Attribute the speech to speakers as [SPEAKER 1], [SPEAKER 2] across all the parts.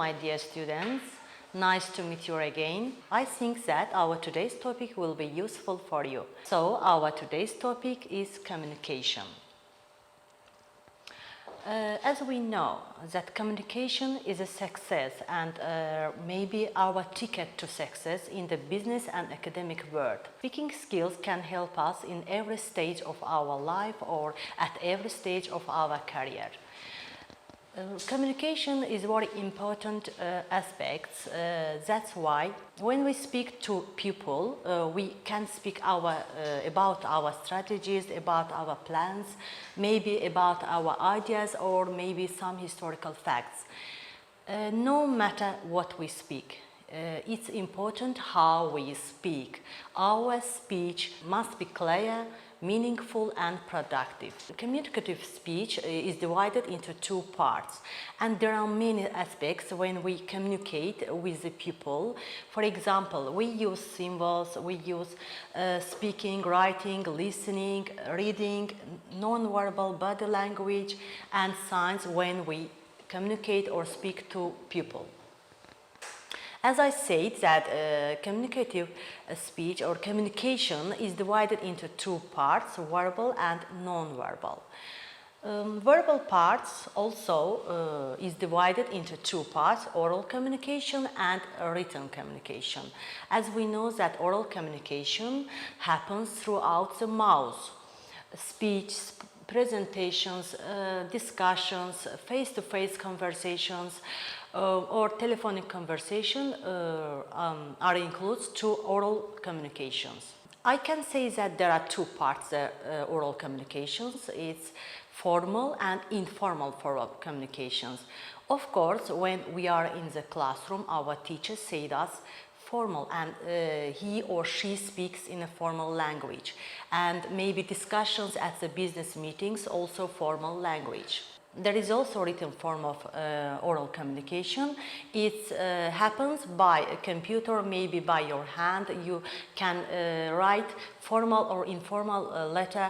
[SPEAKER 1] my dear students. Nice to meet you again. I think that our today's topic will be useful for you. So, our today's topic is communication. As we know that communication is a success and maybe our ticket to success in the business and academic world. Speaking skills can help us in every stage of our life or at every stage of our career. Communication is very important aspects. That's why when we speak to people, we can speak about our strategies, about our plans, maybe about our ideas or maybe some historical facts. No matter what we speak, it's important how we speak. Our speech must be clear, meaningful and productive. Communicative speech is divided into two parts, and there are many aspects when we communicate with the people. For example, we use symbols, we use speaking, writing, listening, reading, non-verbal body language and signs when we communicate or speak to people. As I said that communicative speech or communication is divided into two parts, verbal and non-verbal. Verbal parts also is divided into two parts, oral communication and written communication. As we know that oral communication happens throughout the mouth, speech, presentations, discussions, face-to-face conversations, or telephonic conversation are included to oral communications. I can say that there are two parts oral communications. It's formal and informal oral communications. Of course, when we are in the classroom, our teachers say us formal and he or she speaks in a formal language, and maybe discussions at the business meetings also formal language. There is also a written form of oral communication. It happens by a computer, maybe by your hand. You can write formal or informal letter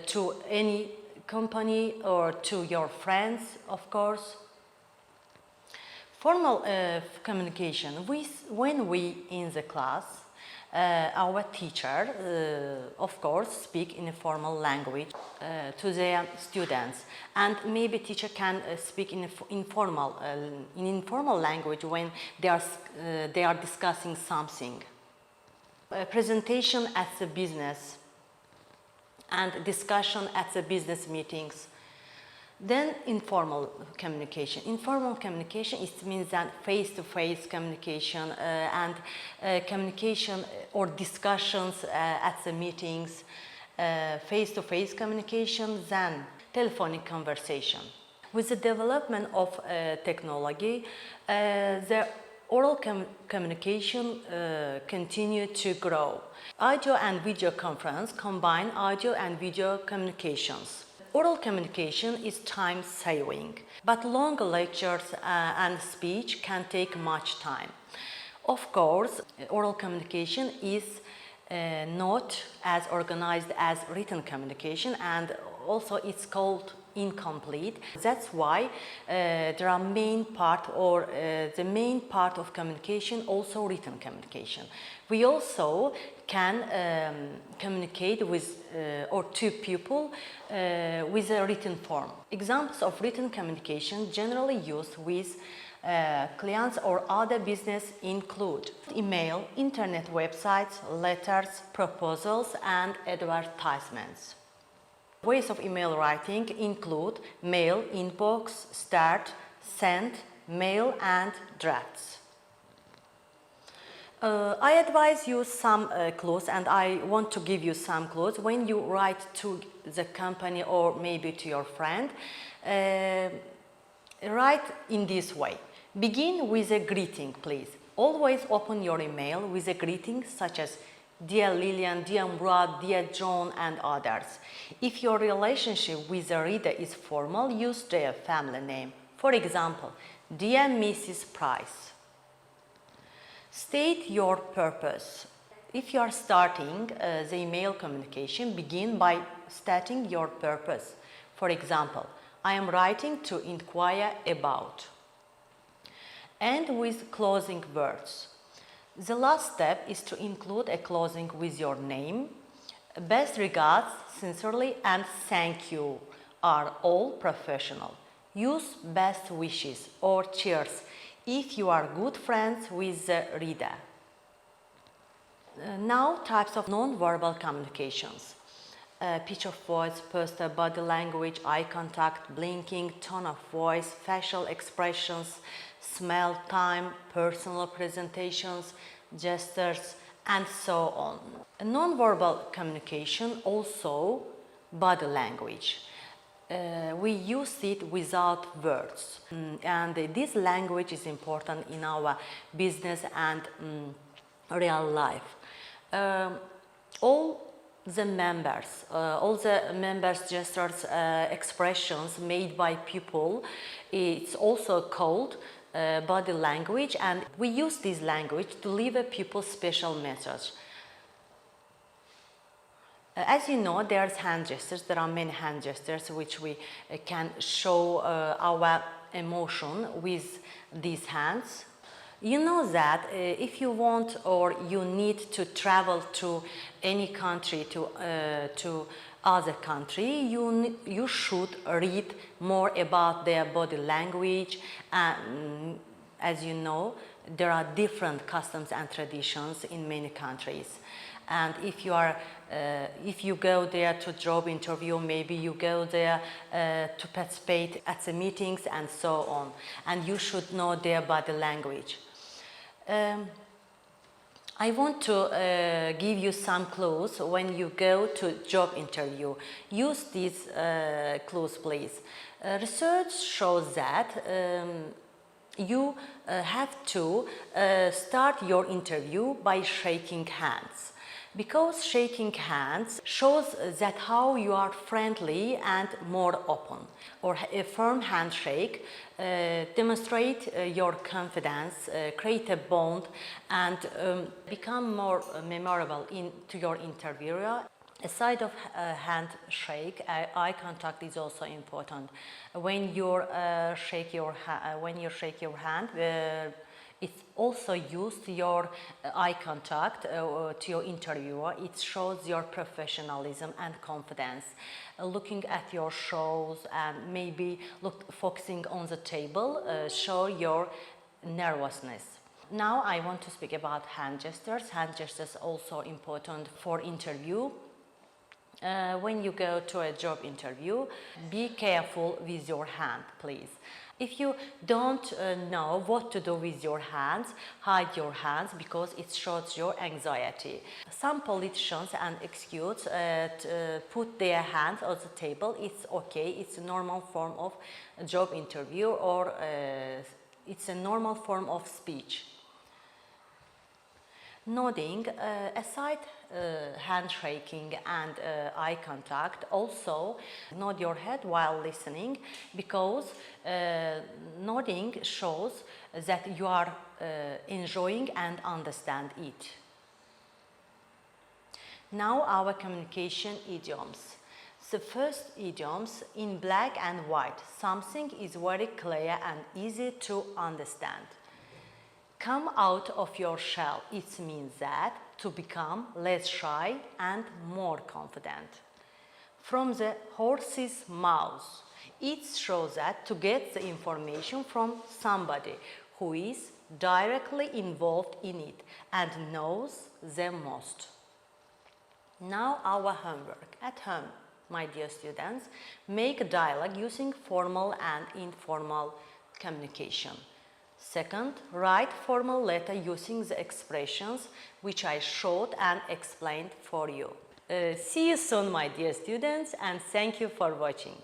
[SPEAKER 1] to any company or to your friends, of course. Formal communication, when we in the class, our teacher, of course, speak in a formal language to their students, and maybe teacher can speak in informal language when they are discussing something. Presentation at the business and discussion at the business meetings. Then informal communication. Informal communication means that face-to-face communication and communication or discussions at the meetings, face-to-face communication, then telephonic conversation. With the development of technology, the oral communication continued to grow. Audio and video conference combine audio and video communications. Oral communication is time-saving, but long lectures and speech can take much time. Of course, oral communication is not as organized as written communication, and also it's called incomplete. That's why there are the main part of communication also written communication. We also can communicate with or to people with a written form. Examples of written communication generally used with clients or other business include email, internet websites, letters, proposals, and advertisements. Ways of email writing include mail, inbox, start, send, mail, and drafts. I advise you some clues, and I want to give you some clues. When you write to the company or maybe to your friend, write in this way. Begin with a greeting, please. Always open your email with a greeting such as Dear Lillian, Dear Murad, Dear John, and others. If your relationship with the reader is formal, use their family name. For example, Dear Mrs. Price. State your purpose. If you are starting the email communication, begin by stating your purpose. For example, I am writing to inquire about. and with closing words. The last step is to include a closing with your name. Best regards, sincerely, and thank you are all professional. Use best wishes or cheers if you are good friends with the reader. Now, types of non-verbal communications. Pitch of voice, posture, body language, eye contact, blinking, tone of voice, facial expressions, smell, time, personal presentations, gestures, and so on. Non-verbal communication, also body language. We use it without words, and this language is important in our business and real life. All the members' gestures, expressions made by people, it's also called body language, and we use this language to leave a people special message. As you know, there's hand gestures. There are many hand gestures which we can show our emotion with these hands. You know that if you want or you need to travel to any country, to other country, you should read more about their body language. And as you know, there are different customs and traditions in many countries. And if you go there to job interview, maybe you go there to participate at the meetings and so on, and you should know their body language. I want to give you some clues when you go to job interview. Use these clues, please. Research shows that you have to start your interview by shaking hands, because shaking hands shows that how you are friendly and more open. Or a firm handshake demonstrate your confidence, create a bond, and become more memorable to your interviewer. Aside of handshake, eye contact is also important. When you shake your hand, it's also used your eye contact to your interviewer. It shows your professionalism and confidence. Looking at your shows and maybe focusing on the table show your nervousness. Now I want to speak about hand gestures. Hand gestures also important for interview. When you go to a job interview, be careful with your hand, please. If you don't know what to do with your hands, hide your hands, because it shows your anxiety. Some politicians and executives put their hands on the table. It's okay, it's a normal form of job interview, or it's a normal form of speech. Nodding, aside handshaking and eye contact, also nod your head while listening, because nodding shows that you are enjoying and understand it. Now our communication idioms. The first idioms, in black and white. Something is very clear and easy to understand. Come out of your shell. It means that to become less shy and more confident. From the horse's mouth. It shows that to get the information from somebody who is directly involved in it and knows the most. Now our homework. At home, my dear students, make a dialogue using formal and informal communication. Second, write formal letter using the expressions which I showed and explained for you. See you soon, my dear students, and thank you for watching.